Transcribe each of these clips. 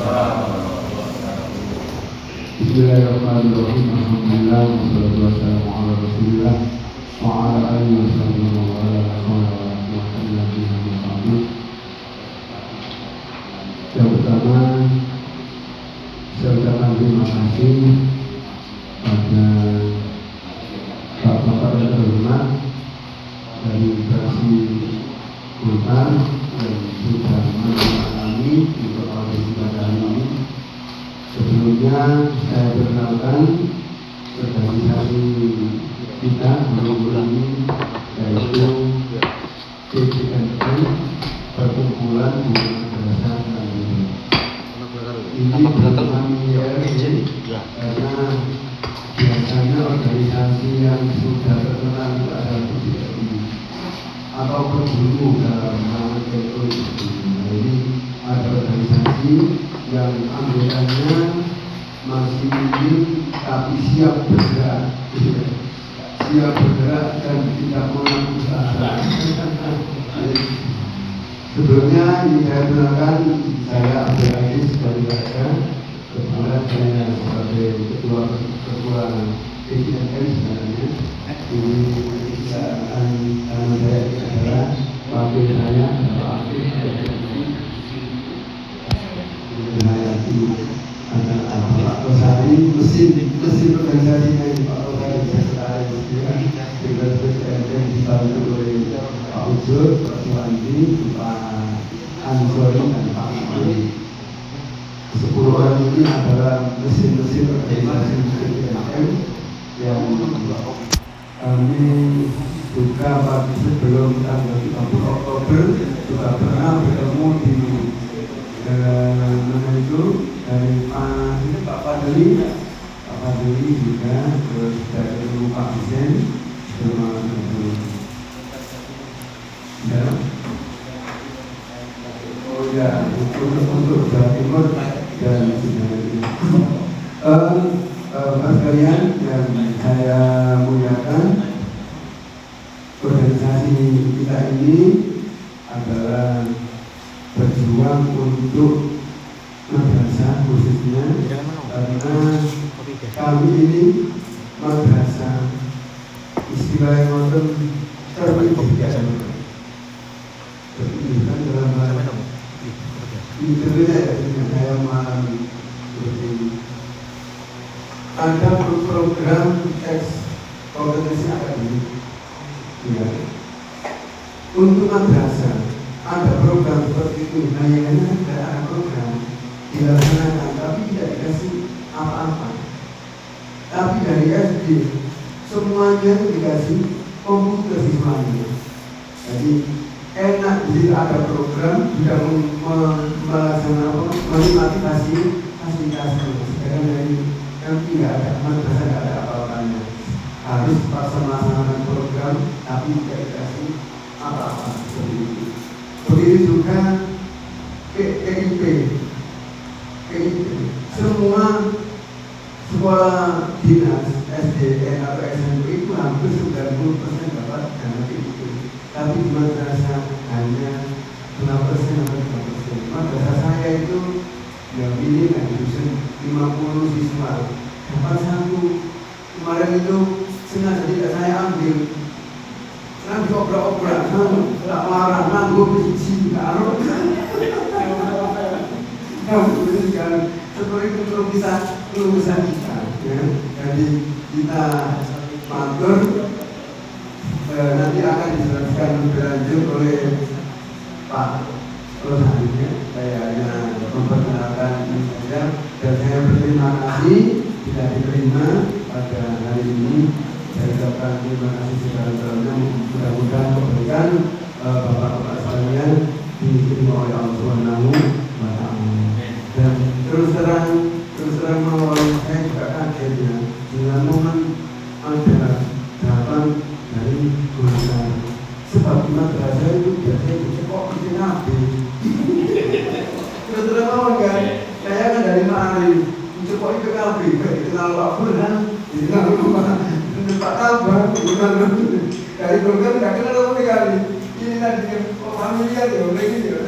Bismillahirrahmanirrahim. Alhamdulillah wassalatu wassalamu ala Rasulillah wa ala alihi wasallam wa ala alihi wasallam. Yang pertama, saya ucapkan terima kasih pada Bapak dan terhormat dari Fraksi Golkar yang sudah menerima kami di Provinsi pada hari ini. Sebelumnya saya perkenalkan organisasi kita berulang ini, yaitu PPNN, Perkumpulan Madrasah Al-Hidayah. Ini kami karena biasanya organisasi yang sudah terkenal itu ada PPNN atau berbulu dalam hal ekonomi. Ini ada organisasi yang anggotanya masih ingin tapi siap bergerak dan tidak mengaku usaha. Sebelumnya ini saya kenalkan, saya Abdul Aziz dari Warga. Kebetulan saya sebagai ketua PPNN sebenarnya. Ini saya adalah wakil saya Pak Pak Rosari, mesin organisasinya ini Pak Rosari Sekretari dengan PPNN dibantu oleh Pak Ujur, Pak Suwandi, Pak Ansori dan Pak Mali. 10 orang ini adalah mesin-mesin organisasi PPNN yang kami juga sebelum tanggal 30 Oktober juga pernah bertemu di mana itu dari Pak Fadli juga, terus dari Pak Hussein sama ya. Oh ya, untuk Jawa Timur dan sebagainya. Mas kalian yang saya muliakan, organisasi kita ini adalah berjuang untuk madrasah khususnya, karena kami ini madrasah istilah yang modern terpendidikan dalam hal ini berbeda ya dengan saya memahami. Ada program kompetensi akademik ya. Untuk madrasah ada program seperti itu, hanya ada program dilaksanakan tapi tidak dikasih apa-apa. Tapi dari SD semuanya dikasih komputer siswanya. Jadi enak, jadi ada program sudah melaksanakan memotivasi fasilitasnya. Sekarang dari kan tidak ada madrasah, tidak ada apa-apanya. Harus paksa melaksanakan program tapi tidak dikasih apa-apa seperti itu. Begitu juga PIP, semua sekolah dinas SD atau SMP itu hampir 90% dapat dana PIP. Tapi di madrasah hanya 6% atau 5%. Madrasah saya itu yang ini kan dusun 50 siswa dapat satu. Kemarin itu sengaja tidak saya ambil. Nanti obrak-obrak, tak marah, nanggung biji, taruh. Seperti itu lukisan kita. Ya. Jadi kita matur, nanti akan dijelaskan lebih lanjut oleh Pak Rosari. Saya hanya memperkenalkan ini saja, dan saya berterima kasih tidak diterima pada hari ini. Saya ucapkan terima kasih sedalam-dalamnya. Mudah-mudahan kebaikan Bapak-bapak sekalian diterima oleh Allah Subhanahu wa Ta'ala. Dan terus terang mau saya juga kaget ya dengan momen ada datang dari Golkar. Sebab di madrasah itu biasanya kok mesti nabi. Terus terang mau kan? Saya kan dari Ma'arif, kok itu nabi, dikenal Pak Burhan, dikenal Pak Tabang, dari Golkar tidak kenal sama sekali. Ini tadi familiar ya, begini ya,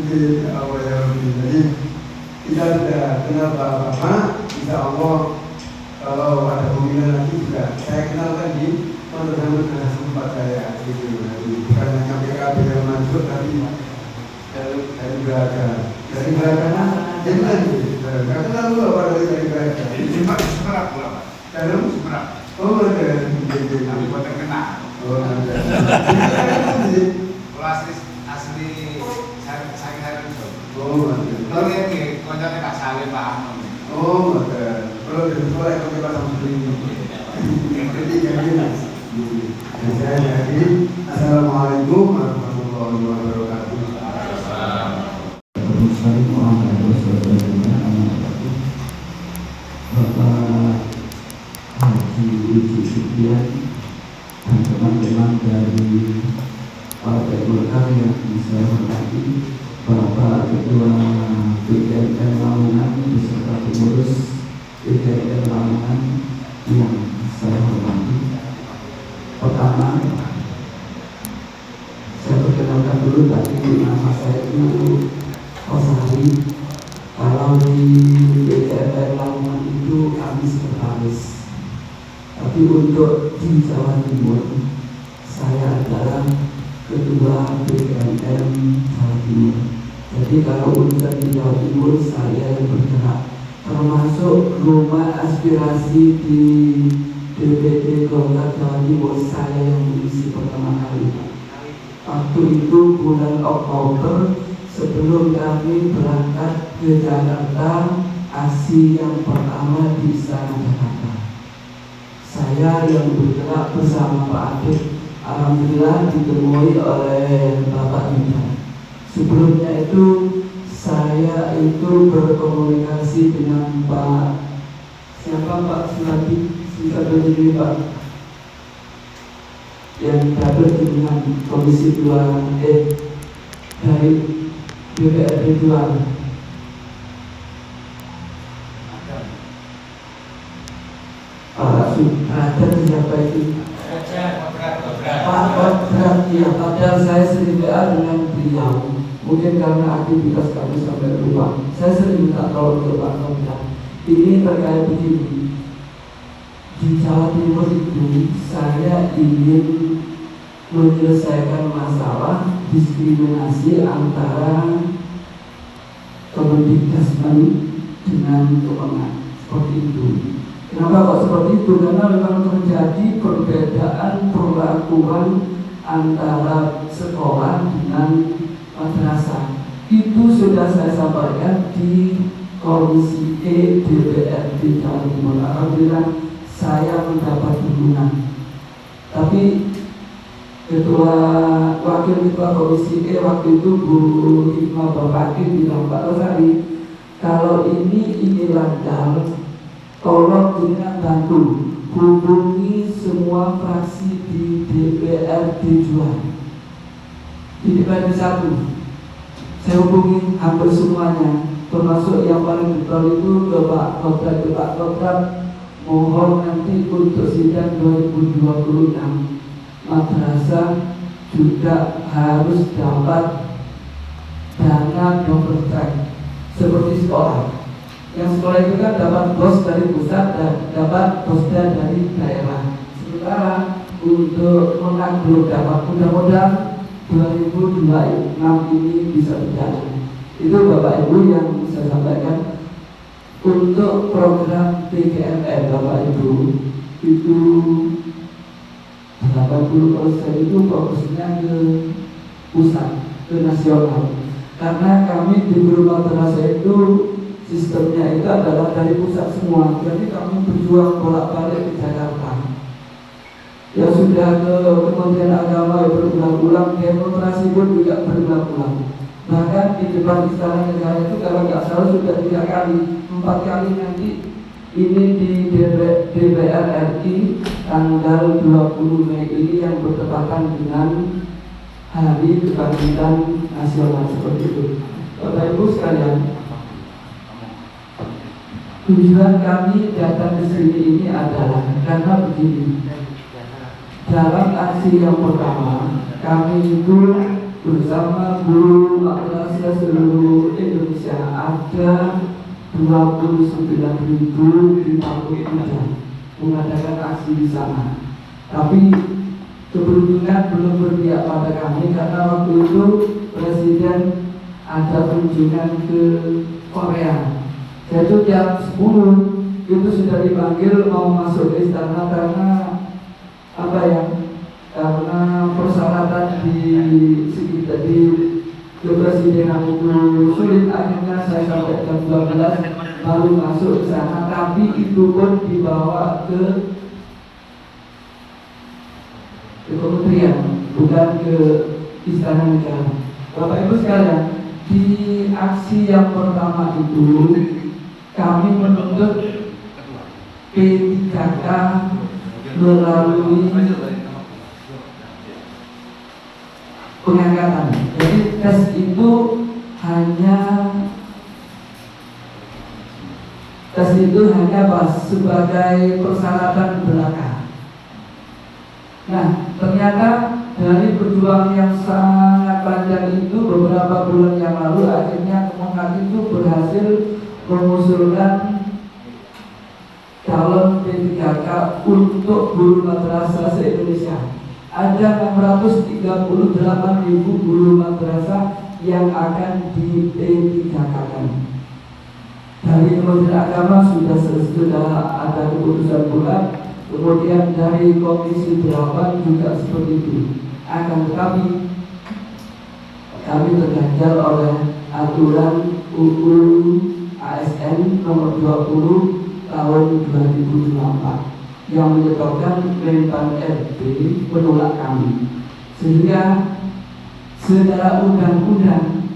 Jadi awal jadi kita sudah kenal Bapak, insya Allah kalau ada pemilihan lagi juga saya kenalkan di madrasah tempat saya gitu. Bukan hanya PKB yang masuk tapi dari belakang jadi lagi nggak kenal lu apa dari belakang Ini Pak Sumerap pula Pak. dalam Sumerap. oh ada Tapi buat terkenal. oh ada Kalau asli saya itu. oh ada Kalau lihat di konconya Pak Salim Pak Anom. oh ada kalau dari sekolah yang pakai bahasa Muslim yang ketiga ini saya jadi assalamualaikum warahmatullahi wabarakatuh. Bapak Haji Uji Supian dan teman-teman dari Partai Golkar yang saya hormati, Bapak Ketua PKN Lamongan beserta pengurus PKN Lamongan yang saya hormati. Pertama, saya perkenalkan dulu tadi nama saya itu Osari. Kalau di PKN Lamongan itu kami sekretaris, tapi untuk di Jawa Timur saya adalah ketua PKN Jawa Timur. Jadi kalau urusan di Jawa Timur saya yang bergerak, termasuk rumah aspirasi di DPD Golkar Jawa Timur saya yang mengisi pertama kali. Waktu itu bulan Oktober sebelum kami berangkat ke Jakarta, ASI yang pertama di Istana Jakarta. Saya yang bergerak bersama Pak Adib, alhamdulillah ditemui oleh Bapak Bintang. Sebelumnya itu saya itu berkomunikasi dengan Pak Suladi, Pak yang berada dengan Komisi 2 dari DPRD 2. Pak Sudrajat siapa itu? Pak Kodrat, ya. Padahal saya sering WA dengan beliau. Mungkin karena aktivitas kami sampai lupa. Saya sering minta tolong ke Pak Kodrat. Ini terkait begini. Di Jawa Timur itu saya ingin menyelesaikan masalah diskriminasi antara Kemendikbudristek dengan Kemenang, seperti itu. Kenapa kok seperti itu? Karena memang terjadi perbedaan perlakuan antara sekolah dengan madrasah. Itu sudah saya sampaikan di Komisi E DPRD Jawa Timur. Alhamdulillah saya mendapat dukungan. Tapi wakil ketua Komisi E waktu itu Bu Hikmah Bapaki bilang, Pak Rosari, kalau ini landal, tolong dengan bantu hubungi semua fraksi di DPRD 2 di DPRD 1. Saya hubungi hampir semuanya, termasuk yang paling betul itu ke Pak Kodrat. Mohon nanti untuk sidang 2026 madrasah juga harus dapat dana double track seperti sekolah. Yang sekolah itu kan dapat bos dari pusat dan dapat bosda dari daerah. Sementara untuk Menang belum dapat. Mudah-mudahan 2026 ini bisa berjalan. Itu Bapak Ibu yang saya sampaikan. Untuk program PKMN Bapak Ibu itu 80% itu fokusnya ke pusat, ke nasional. Karena kami di guru madrasah itu sistemnya itu adalah dari pusat semua. Jadi kami berjuang bolak-balik di Jakarta. Ya sudah ke Kementerian Agama berulang-ulang, demonstrasi pun juga berulang-ulang. Bahkan di depan Istana Negara itu kalau nggak salah sudah 3 kali, 4 kali nanti. Ini di DPR RI tanggal 20 Mei ini yang bertepatan dengan Hari Kebangkitan Nasional seperti itu. Bapak Ibu sekalian, tujuan kami datang ke sini ini adalah karena begini. Dalam aksi yang pertama, kami itu bersama guru madrasah seluruh Indonesia ada 29.053 mengadakan aksi di sana. Tapi keberuntungan belum berpihak pada kami karena waktu itu Presiden ada kunjungan ke Korea. Yaitu jam 10 itu sudah dipanggil mau masuk ke istana karena karena persyaratan di sekitar di kepresidenan itu sulit. Akhirnya saya sampai jam 12 baru masuk ke sana, tapi itu pun dibawa ke kementerian, bukan ke istana negara. Bapak Ibu sekalian, di aksi yang pertama itu kami menuntut P3K melalui pengangkatan. Jadi tes itu hanya sebagai persyaratan belaka. Nah, ternyata dari perjuangan yang sangat panjang itu beberapa bulan yang lalu akhirnya Kemenag itu berhasil mengusulkan calon P3K untuk guru madrasah se-Indonesia. Ada 638.000 guru madrasah yang akan di P3K-kan. Dari Kementerian Agama sudah ada keputusan bulan, kemudian dari Komisi 8 juga seperti itu. Akan tetapi kami terganjal oleh aturan UU ASN nomor 20 tahun 2004 yang menyebabkan Menpan RB menolak kami, sehingga secara undang-undang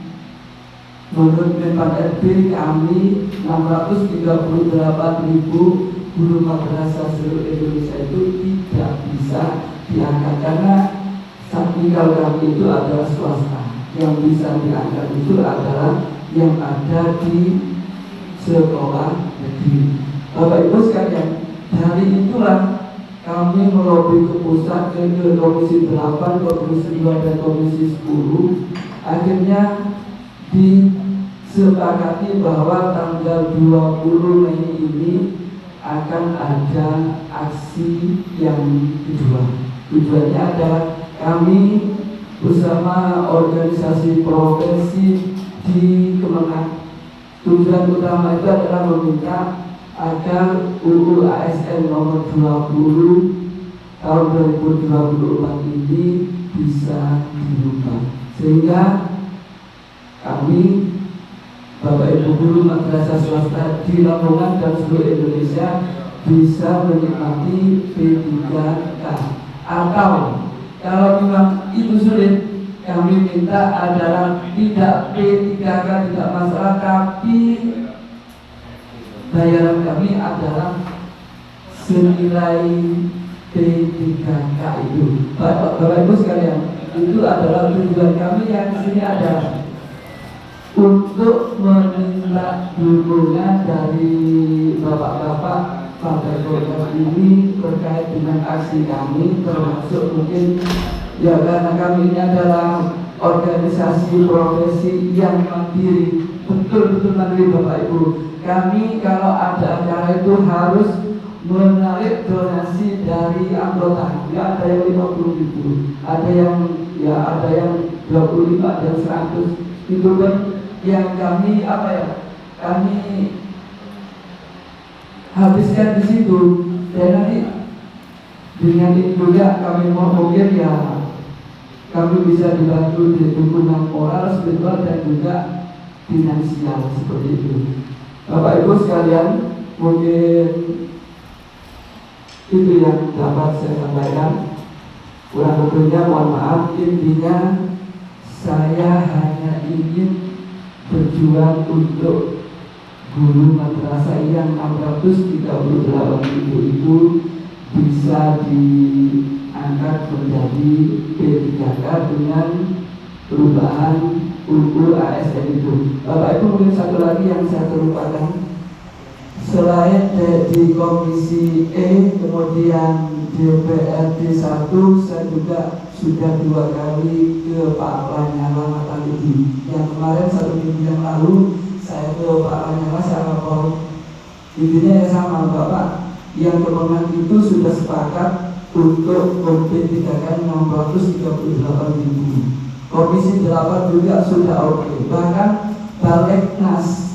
menurut Menpan RB kami 638.000 guru madrasah seluruh Indonesia itu tidak bisa diangkat karena tinggal kami itu adalah swasta. Yang bisa diangkat itu adalah yang ada di sekolah negeri. Bapak Ibu sekalian, dari itulah kami melobi ke pusat, ke Komisi 8, Komisi 2 dan Komisi 10. Akhirnya disepakati bahwa tanggal 20 Mei ini akan ada aksi yang kedua. Tujuannya adalah kami bersama organisasi profesi di Kemenag. Tujuan utama itu adalah meminta agar UU ASN nomor 20 tahun 2024 ini bisa dirubah, sehingga kami Bapak Ibu guru madrasah swasta di Lamongan dan seluruh Indonesia bisa menikmati P3K. Atau kalau memang itu sulit, kami minta adalah tidak P3K, tidak masalah, tapi bayaran kami adalah senilai P3K itu. Bapak Ibu sekalian, itu adalah tujuan kami yang di sini adalah untuk meminta dukungan dari bapak-bapak partai Golkar ini terkait dengan aksi kami, termasuk mungkin ya karena kami ini adalah organisasi profesi yang mandiri, betul-betul mandiri Bapak Ibu. Kami kalau ada acara itu harus menarik donasi dari anggota. Ya, ada yang 50.000, ada yang 25, ada yang 100. Itu kan yang kami kami habiskan di situ. Dan nanti dengan itu juga kami mau mungkin kami bisa dibantu di dukungan moral, spiritual dan juga finansial seperti itu. Bapak Ibu sekalian, mungkin itu yang dapat saya sampaikan. Kurang lebihnya mohon maaf. Intinya saya hanya ingin berjuang untuk guru madrasah yang 638.000 itu bisa diangkat menjadi P3K dengan perubahan UU ASN itu. Bapak Ibu, mungkin satu lagi yang saya terlupakan. Selain di Komisi E, kemudian DPRD 1, saya juga sudah 2 kali ke Pak Lanyala Mataliti. Yang kemarin 1 minggu yang lalu saya ke Pak Lanyala, saya lapor. Intinya yang sama, Bapak, yang kemenang itu sudah sepakat untuk membedakan 638.000. Komisi 8 juga sudah oke. Bahkan Bareknas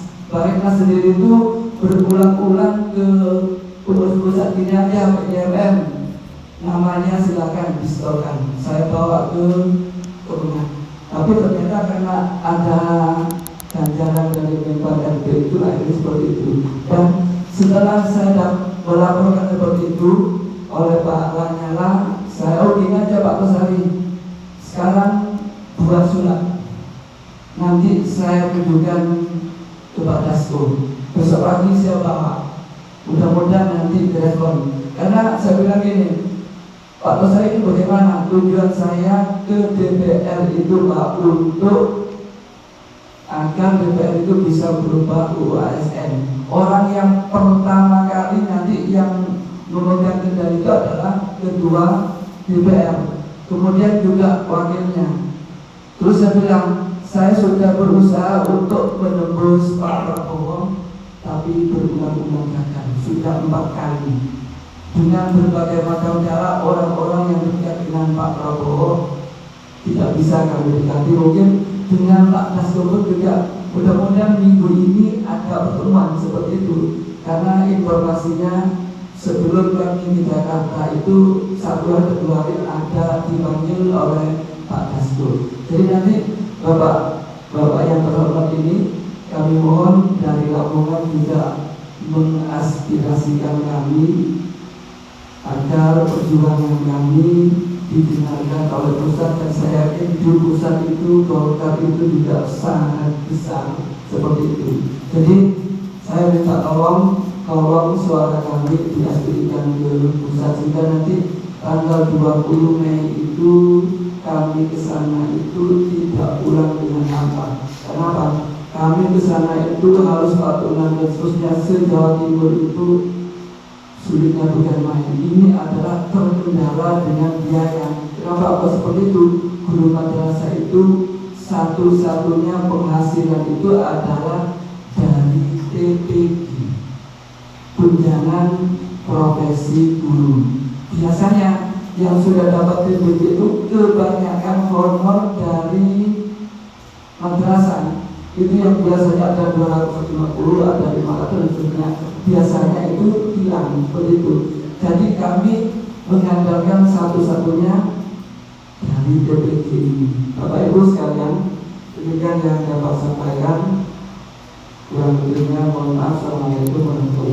sendiri itu berulang-ulang ke pengurus pusat gini aja, PJMM, namanya silakan disetorkan. Saya bawa ke kemenang. Tapi ternyata karena ada ganjaran dari Menpan RB itu akhirnya seperti itu. Dan setelah saya melaporkan seperti itu oleh Pak Lanyala, saya gini aja Pak Tosari, sekarang buat surat, nanti saya tunjukkan ke Pak Dasko, besok pagi saya bawa, mudah-mudahan nanti direspon. Karena saya bilang gini, Pak Tosari ini bagaimana, tujuan saya ke DPR itu Pak, untuk agar DPR itu bisa berubah UU ASN. Orang yang pertama kali nanti yang memegang kendali itu adalah ketua DPR, kemudian juga wakilnya. Terus saya bilang, saya sudah berusaha untuk menembus Pak Prabowo, tapi berulang-ulang gagal, sudah 4 kali. Dengan berbagai macam cara, orang-orang yang dekat dengan Pak Prabowo tidak bisa kami dekati. Mungkin dengan Pak Dasko juga, mudah-mudahan minggu ini ada pertemuan seperti itu. Karena informasinya sebelum kami di Jakarta itu 1 atau 2 hari ada dipanggil oleh Pak Dasko. Jadi nanti Bapak yang terhormat ini, kami mohon dari Lamongan juga mengaspirasikan kami agar perjuangan kami didengarkan oleh pusat, dan saya yakin di pusat itu Golkar itu juga sangat besar seperti itu. Jadi saya minta tolong suara kami diaspirasikan ke pusat, sehingga nanti tanggal 20 Mei itu kami ke sana itu tidak pulang dengan hampa. Kenapa? Kami ke sana itu harus patungan dan seterusnya. Se-Jawa Timur itu sulitnya bukan main. Ini adalah terkendala dengan biaya. Kenapa kok seperti itu? Guru madrasah itu satu-satunya penghasilan itu adalah dari TPG, tunjangan profesi guru. Biasanya yang sudah dapat TPG itu kebanyakan honor dari madrasah. Itu yang biasanya ada 250, ada 500 dan sebagainya. Biasanya itu hilang seperti itu. Jadi kami mengandalkan satu-satunya dari TPG ini. Bapak Ibu sekalian, demikian yang dapat sampaikan. Kurang lebihnya mohon maaf. Assalamualaikum warahmatullahi wabarakatuh.